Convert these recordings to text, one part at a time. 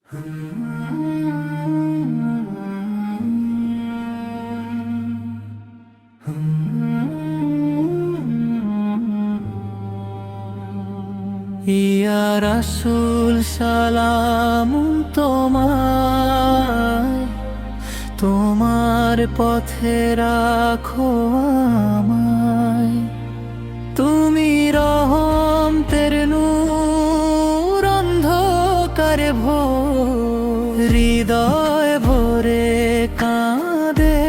ইয়া রাসূল সালাম তোমায়, তোমার পথে রাখো আমায়। তুমি রহমতের নূর, অন্ধকারে ভোর হৃদয় ভরে কাঁদে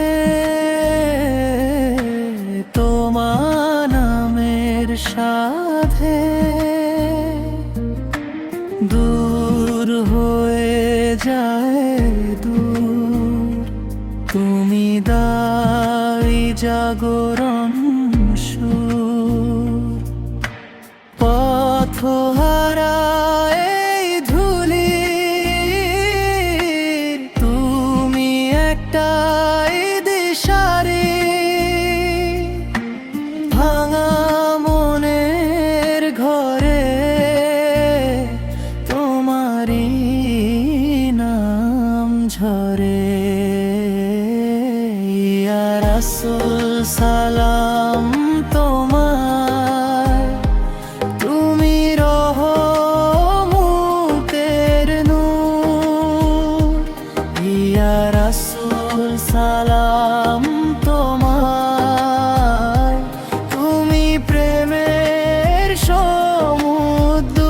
তোমার নামের সাধে। দূর হয়ে যায় দূর, তুমি দাই জাগরণ সুর। পথহারা এই ধূলির তুমি একটাই দিশারি। ভাঙা মনের ঘরে তোমারি নাম ঝরে। ইয়া রাসূল সালাম তোমায়, তুমি রহমতের নূর। ইয়া রাসূল সালাম তোমায়, তুমি প্রেমের সমুদ্র।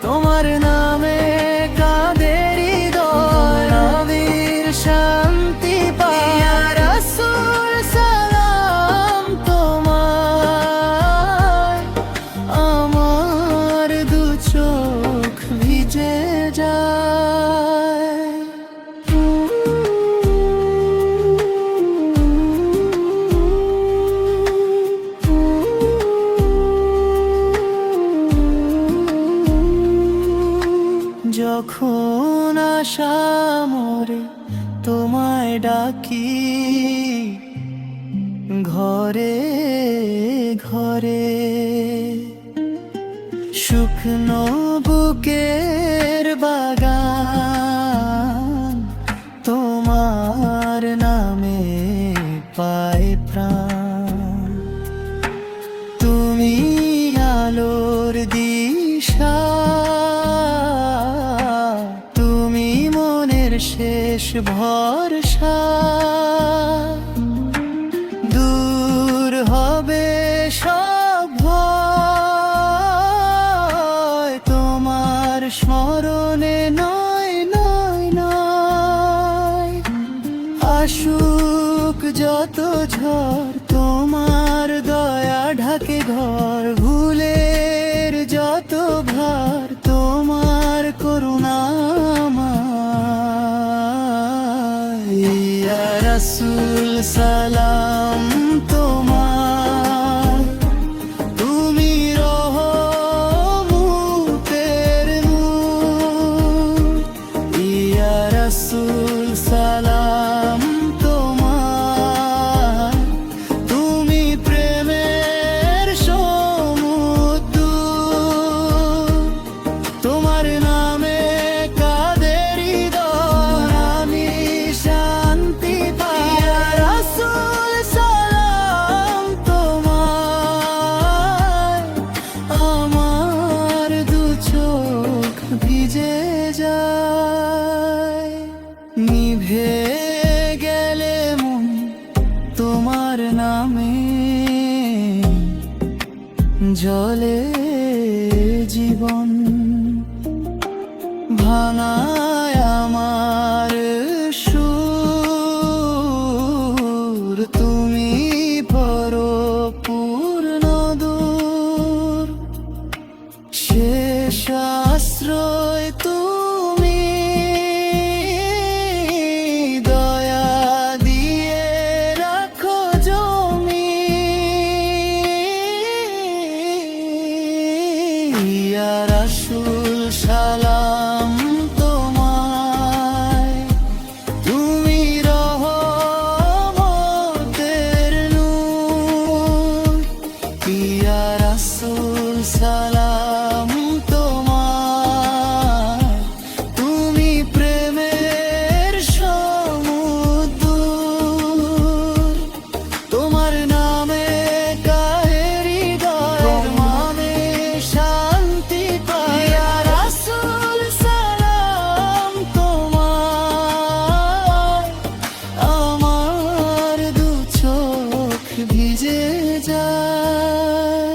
তোমার নামে কাঁদে হৃদয়, নবীর শান্তি পায়। ইয়া রাসূল সালাম তোমায়, আমার দু চোখ ভিজে যায়। যখন আশা মরে তোমায় ডাকি, ঘরে ঘরে শুকনো বুকের বাগান তোমার নামে পায় প্রাণ। তুমি আলোর দিশা, তুমি মনের শেষ ভরসা। দূর হবে সব ভয়, তোমার স্মরণে নয় নয় নয়। আসুক যত ঝড়, তোমার দয়া ঢাকে ঘর। ভুলের যত ভার, তোমার করুণাময়। ইয়া রাসূল সালাম তোমায়, তুমি রহমতের নূর। ইয়া রাসূল সালাম তোমায়, তুমি প্রেমের সমুদ্র। তোমার নামে কাঁদে হৃদয়, আমি শান্তি পাই। ইয়া রাসূল সালাম তোমায়, আমার দু চোখ ভিজে যায়। নিভে গেলে মন তোমার নামে, জলে জীবন। ভাঙায় আমার সুর, তুমি পূর্ণ দূর। শেষ আশ্রয় তুমি, দয়া দিয়ে রাখো জমি। ইয়া রাসূল সালাম তোমায়, তুমি রহমতের নূর। ইয়া রাসূল সালাম তোমায়, যায়